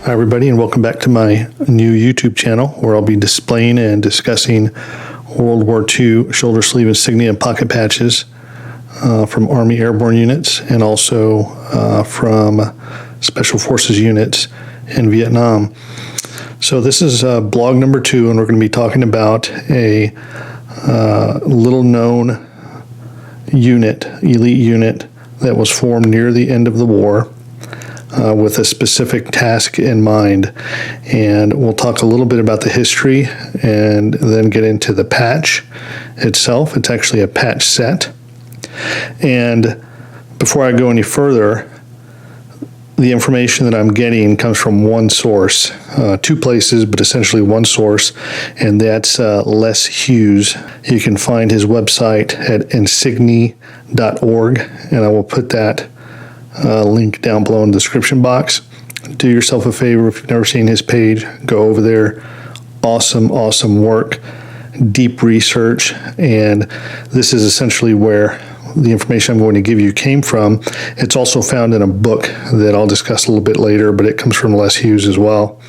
Hi everybody, and welcome back to my new YouTube channel where I'll be displaying and discussing World War II shoulder sleeve insignia and pocket patches from Army Airborne units and also from Special Forces units in Vietnam. So this is blog number 2, and we're going to be talking about a little known unit, elite unit, that was formed near the end of the war with a specific task in mind. And we'll talk a little bit about the history and then get into the patch itself. It's actually a patch set. And before I go any further, the information that I'm getting comes from one source, 2 places, but essentially one source, and that's Les Hughes. You can find his website at insignia.org, and I will put that link down below in the description box. Do yourself a favor, if you've never seen his page, go over there. Awesome work, deep research, and this is essentially where the information I'm going to give you came from. It's also found in a book that I'll discuss a little bit later, but it comes from Les Hughes as well.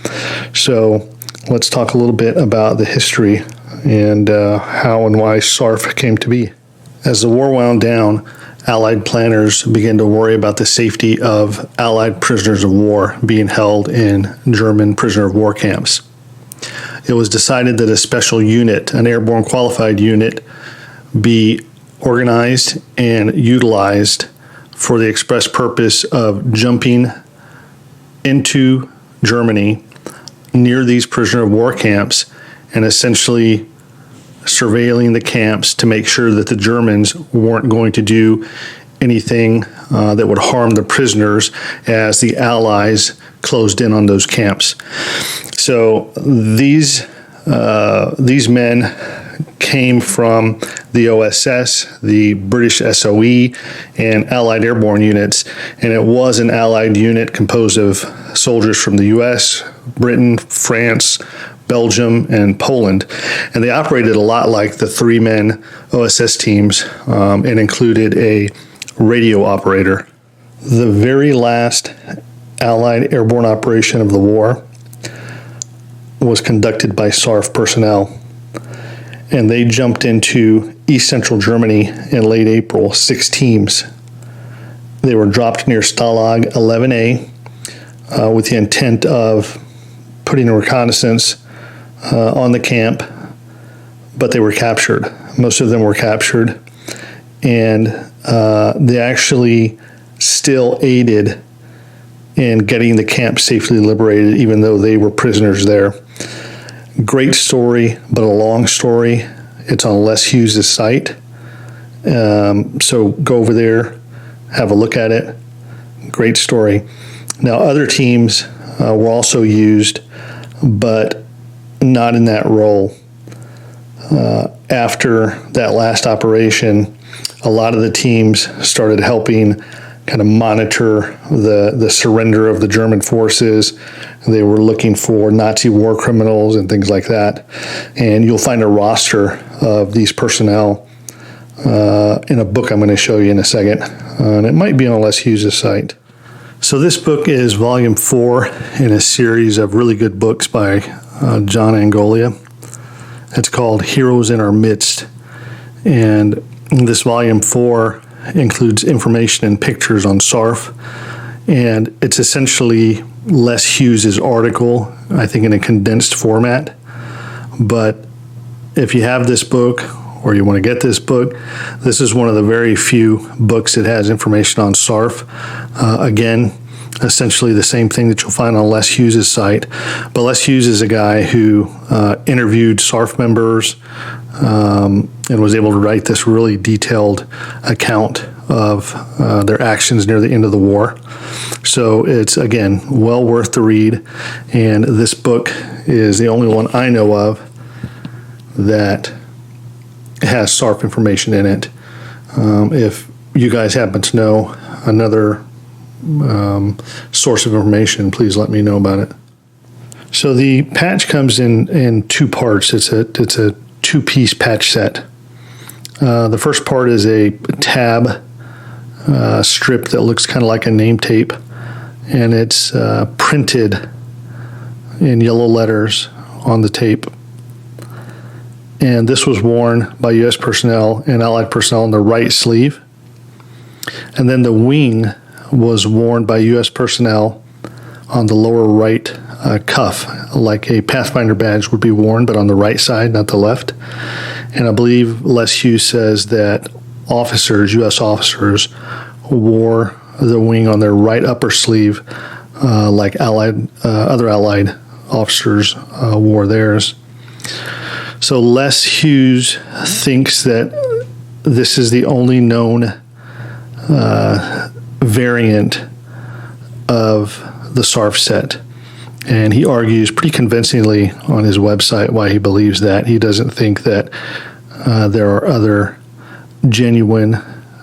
So let's talk a little bit about the history and how and why SAARF came to be. As the war wound down, Allied planners began to worry about the safety of Allied prisoners of war being held in German prisoner of war camps. It was decided that a special unit, an airborne qualified unit, be organized and utilized for the express purpose of jumping into Germany near these prisoner of war camps and essentially surveilling the camps to make sure that the Germans weren't going to do anything that would harm the prisoners as the Allies closed in on those camps. So these men came from the OSS, the British SOE, and Allied airborne units, and it was an Allied unit composed of soldiers from the US, Britain, France, Belgium, and Poland. And they operated a lot like the 3-man OSS teams and included a radio operator. The very last Allied airborne operation of the war was conducted by SAARF personnel, and they jumped into East Central Germany in late April, 6 teams. They were dropped near Stalag 11A with the intent of putting a reconnaissance on the camp, but they were captured. Most of them were captured, and they actually still aided in getting the camp safely liberated, even though they were prisoners there. Great story, but a long story. It's on Les Hughes' site. So go over there, have a look at it. Great story. Now, other teams were also used, but not in that role. After that last operation, a lot of the teams started helping kind of monitor the surrender of the German forces. They were looking for Nazi war criminals and things like that. And you'll find a roster of these personnel in a book I'm going to show you in a second. And it might be on Les Hughes' site. So this book is volume 4 in a series of really good books by John Angolia. It's called Heroes in Our Midst. And this volume 4 includes information and pictures on SAARF. And it's essentially Les Hughes' article, I think in a condensed format. But if you have this book or you want to get this book, this is one of the very few books that has information on SAARF. Again, essentially the same thing that you'll find on Les Hughes' site. But Les Hughes is a guy who interviewed SAARF members and was able to write this really detailed account of their actions near the end of the war. So it's, again, well worth the read. And this book is the only one I know of that has SAARF information in it. If you guys happen to know another source of information, please let me know about it. So the patch comes in 2 parts. It's a 2-piece patch set. The first part is a tab strip that looks kind of like a name tape, and it's printed in yellow letters on the tape. And this was worn by U.S. personnel and Allied personnel on the right sleeve. And then the wing was worn by U.S. personnel on the lower right cuff, like a Pathfinder badge would be worn, but on the right side, not the left. And I believe Les Hughes says that officers, U.S. officers, wore the wing on their right upper sleeve, like other Allied officers wore theirs. So Les Hughes thinks that this is the only known variant of the SAARF set. And he argues pretty convincingly on his website why he believes that. He doesn't think that there are other genuine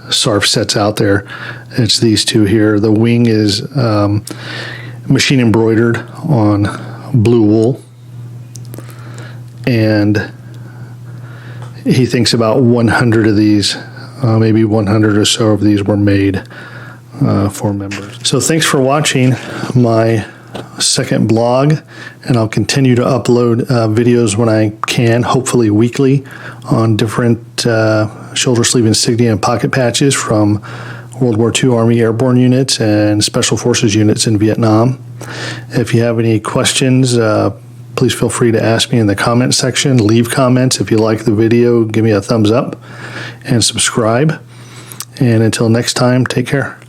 SAARF sets out there. It's these two here. The wing is machine embroidered on blue wool. And he thinks about 100 of these, maybe 100 or so of these were made for members. So thanks for watching my second blog, and I'll continue to upload videos when I can, hopefully weekly, on different shoulder sleeve insignia and pocket patches from World War II Army Airborne units and Special Forces units in Vietnam. If you have any questions, please feel free to ask me in the comment section. Leave comments. If you like the video, give me a thumbs up and subscribe. And until next time, take care.